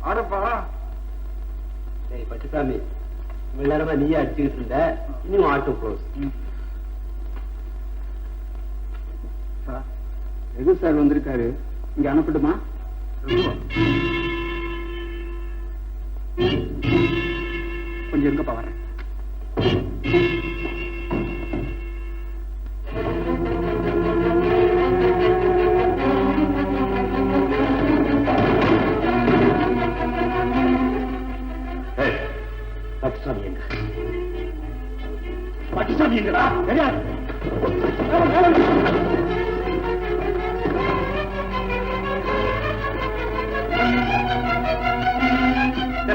ஆடப்பா. டேய் பட்டுசாமி, இவ்வளவு நேரமா நீயே அடிச்சுக்கிட்டு இருந்த, இன்னும் ஆட்டோ க்ளோஸ். சார், எது சார் வந்திருக்காரு? இங்க அனுப்பட்டுமா? கொஞ்சம் இருங்கப்பா, வரேன். பட்டுசாமி எங்க? பட்டுசாமி எங்கடா? கிடையாது.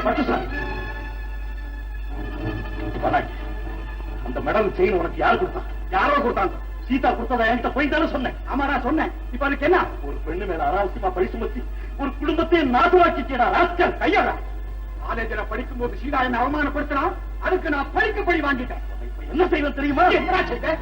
பட்டுசாமி, அந்த மெடல் செயின் உனக்கு யாரு கொடுத்தா? யாரோ கொடுத்தாங்க. சீதா கொடுத்ததா என்கிட்ட போய் தானே சொன்னேன். ஆமா நான் சொன்னேன். இப்ப அதுக்கு என்ன? ஒரு பெண்ணு மேல அனாவசியமா பழி சுமத்தி ஒரு குடும்பத்தை நாசமாக்கிட்டா ராஸ்கல். கையாடா. காலேஜில் படிக்கும் போது சீதா என்ன அவமானப்படுத்தினா அதுக்கு நான் பழிக்கு பழி வாங்கிட்டேன். என்ன செய்வது தெரியுமா? என்ன செய்த?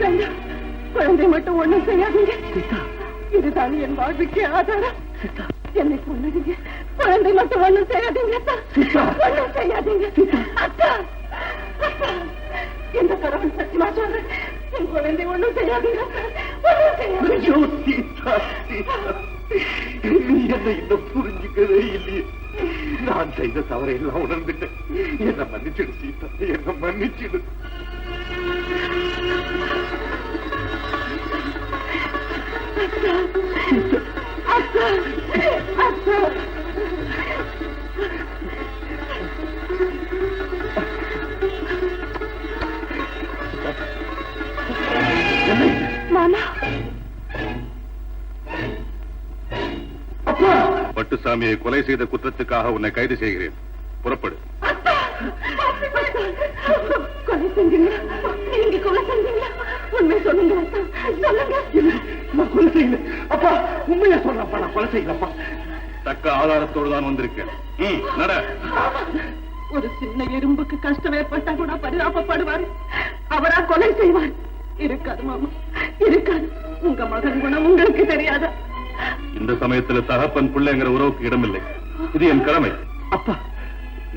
வேண்டாம். குழந்தை மட்டும் ஒண்ணும் செய்யாதீங்க. இதுதான் என் வாழ்வுக்கு ஆதாரம். என்னை கொன்னதீங்க. குழந்தை மட்டும் ஒண்ணும் செய்யாதீங்க. ஒண்ணும் செய்யாதீங்க. அத்தா, அத்தா, எந்த கடவுள் சத்தியமா சொல்றேன், என் குழந்தை ஒண்ணும் செய்யாதீங்க. ஒண்ணும் செய்யாதீங்க. நீ என்னை இன்னும் புரிஞ்சுக்கவே இல்லையே. நான் செய்த தவறை எல்லாம் உணர்ந்துட்டேன். என்ன மன்னிச்சிடு சீதா, என்ன மன்னிச்சிடு. அத்தா, அத்தா, மாமா. பட்டுசாமியை கொலை செய்த குற்றத்துக்காக உன்னை கைது செய்கிறேன். புறப்படு. கொலை செஞ்சீங்களா? நீங்க கொலை செஞ்சீங்களா? உண்மை சொல்லுங்க. சொல்லுங்க. நான் கொலை செய்யல அப்பா. உண்மையா சொல்றப்பா, நான் கொலை செய்யலப்பா. தக்க ஆதாரத்தோடு தான் வந்திருக்கேன். நட. ஒரு சின்ன எறும்புக்கு கஷ்டம் ஏற்பட்டா கூட பரிதாபப்படுவார். அவரா கொலை செய்வார். இருக்காது மாமா, இருக்காது. உங்க மகன் குணம் உங்களுக்கு தெரியாதா? இந்த சமயத்துல தகப்பன் பிள்ளைங்கிற உறவுக்கு இடமில்லை. இது என் கடமை. அப்பா,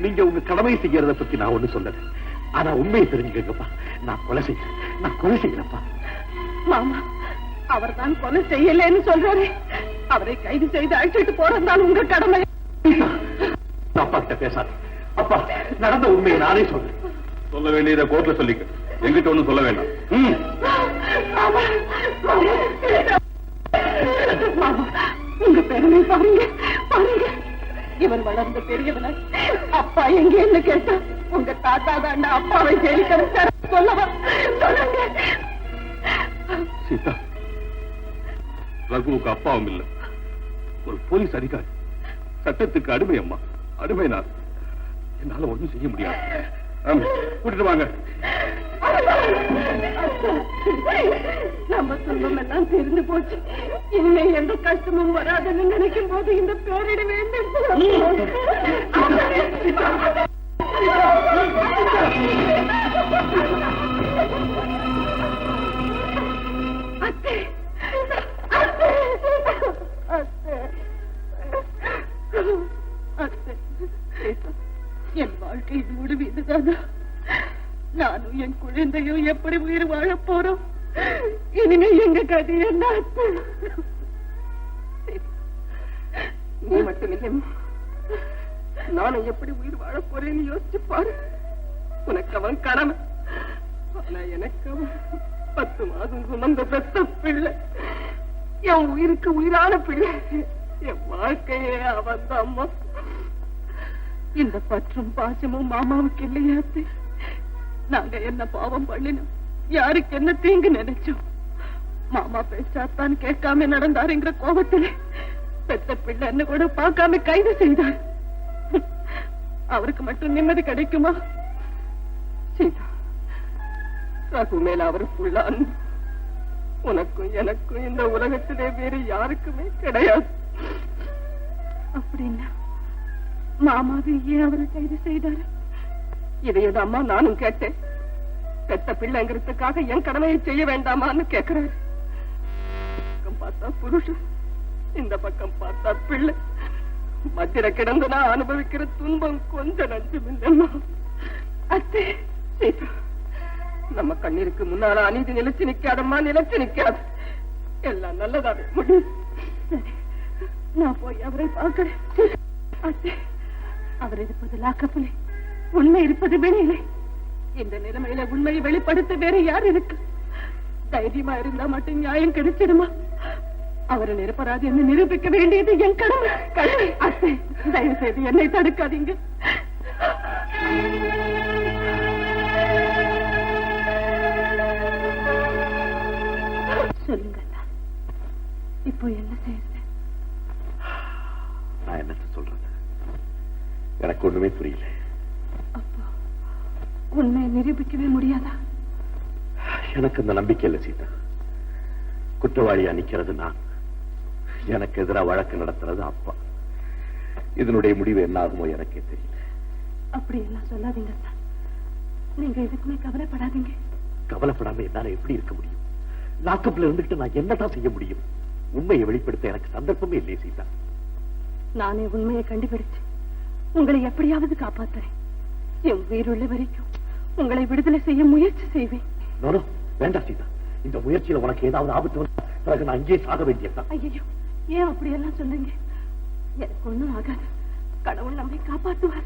நீங்க உங்க கடமை செய்யறத பத்தி நான் ஒண்ணு சொல்லல. ஆனா உண்மையை தெரிஞ்சுக்கப்பா, நான் கொலை செய்யலப்பா. மாமா, அவர் தான் கொலை செய்யலன்னு சொல்றாரு. அவரை கைது செய்து அழைச்சிட்டு போறதுதான் உங்க கடமை. அப்பா கிட்ட பேசாது. அப்பா, நடந்த உண்மையை நானே சொல்றேன். சொல்ல வேண்டியதை கோர்ட்ல சொல்லிக்க. எங்கிட்ட ஒண்ணும் சொல்ல வேண்டாம். மாமா, உங்க பெருமை பாருங்க, பாருங்க. இவன் வளர்ந்த பெரியவன அப்பா எங்கேன்னு கேட்டா உங்க தாத்தா தாண்டா அப்பாவை ஜெயிக்க சொல்லவா? சொல்லுங்க. சீதா, ரகுவுக்கு அப்பாவும் இல்ல. ஒரு போலீஸ் அதிகாரி, சட்டத்துக்கு அடிமை. அம்மா, அடிமை நான். என்னால ஒண்ணும் செய்ய முடியாது. கூட்டிட்டு வாங்க. நம்ம துன்பம் எல்லாம் தெரிந்து போச்சு. இனிமே எந்த கஷ்டமும் வராதுன்னு நினைக்கும் போது இந்த பேரிட வேண்டும். அத்தை, அத்தை, அத்தை, அத்தை, என் வாழ்க்கையின் முடிவு இதுதானா? நானும் என் குழந்தையும் எப்படி உயிர் வாழ போறோம்? இனிமே எங்க கதை என்ன? நீ மட்டும் இல்லைம்மா, நானும் எப்படி உயிர் வாழ போறேன்னு யோசிச்சு பாரு. உனக்கு அவன் கடமை. ஆனா எனக்கு அவன் 10 மாதம் சுமந்த பெத்த பிள்ளை. என் உயிருக்கு உயிரான பிள்ளை. என் வாழ்க்கையே அவன் தான் அம்மா. இந்த பற்றும் பாசமும் மாமாவுக்கு இல்லையாத்து. நாங்க என்ன பாவம் பண்ணினோம்? யாருக்கு என்ன தீங்கு நினைச்சோம்? மாமா பேச்சாத்தான் கேட்காம நடந்தாருங்கிற கோபத்திலே பெத்த பிள்ளைன்னு கூட பார்க்காம கைது செய்தார். அவருக்கு மட்டும் நிம்மதி கிடைக்குமா? சீதா, ரகு மேல அவருக்குள்ள அன்பு உனக்கும் எனக்கும் இந்த உலகத்திலே வேறு யாருக்குமே கிடையாது. அப்படின்னா மாமாவை ஏன் அவரை கைது செய்தாரு? இதையது அம்மா நானும் கேட்டேன். பெத்த பிள்ளைங்கிறதுக்காக என் கடமையை செய்ய வேண்டாமான்னு கேட்கிறாரு. பக்கம் பார்த்தா புருஷன், இந்த பக்கம் பார்த்தா பிள்ளை. மத்திர கிடந்து நான் அனுபவிக்கிற துன்பம் கொஞ்சம் நஞ்சம் இல்லைம்மா. அத்தே, சீதா, நம்ம கண்ணீருக்கு முன்னால அநீதி நிலைச்சு நிக்காதம்மா, நிலைச்சு நிக்காது. எல்லாம் நல்லதாவே முடியும். சரி, நான் போய் அவரை பார்க்கிறேன். அத்தே, அவர் இருப்பது லாக்கப்பிலே, உண்மை இருப்பது வெளியிலே. இந்த நிலைமையில உண்மையை வெளிப்படுத்த வேற யார் இருக்கு? தைரியமா இருந்தா மட்டும் நியாயம் கிடைச்சிடுமா? அவரை நிரப்பராது என்ன நிரூபிக்க வேண்டியது என் கடமை. அத்தை, தயவு செய்து என்னை தடுக்காதீங்க. சொல்லுங்க, இப்போ என்ன செய்யுது? நான் என்ன சொல்றது? எனக்கு ஒண்ணுமே புரியல. அப்போ உண்மையை நிரூபிக்கவே முடியாதா? எனக்கு அந்த நம்பிக்கை இல்லை சீதா. குற்றவாளியா நிக்கிறது நான், எனக்கு எதிராக வழக்கு நடத்துறது அப்பா. இதனுடைய முடிவு என்ன ஆகுமோ எனக்கே தெரியல. அப்படி எல்லாம் சொல்லாதீங்க சார். நீங்க எதுக்குமே கவலைப்படாதீங்க. கவலைப்படாம என்னால எப்படி இருக்க முடியும்? லாக்கப்ல இருந்துகிட்டு நான் என்னதான் செய்ய முடியும்? உண்மையை வெளிப்படுத்த எனக்கு சந்தர்ப்பமே இல்லையே சீதா. நானே உண்மையை கண்டுபிடிச்சு உங்களை எப்படியாவது காப்பாத்துறேன். என் உயிருள்ள வரைக்கும் உங்களை விடுதலை செய்ய முயற்சி செய்வேன். நோ, வேண்டாம் சீதா. இந்த முயற்சியில உனக்கு ஏதாவது ஆபத்து வந்தா பிறகு நான் இங்கே சாக வேண்டியதுதான். ஐயோ, ஏன் அப்படியெல்லாம் சொல்லுங்க? எனக்கு ஒண்ணும் ஆகாது. கடவுள் நம்மை காப்பாற்றுவார்.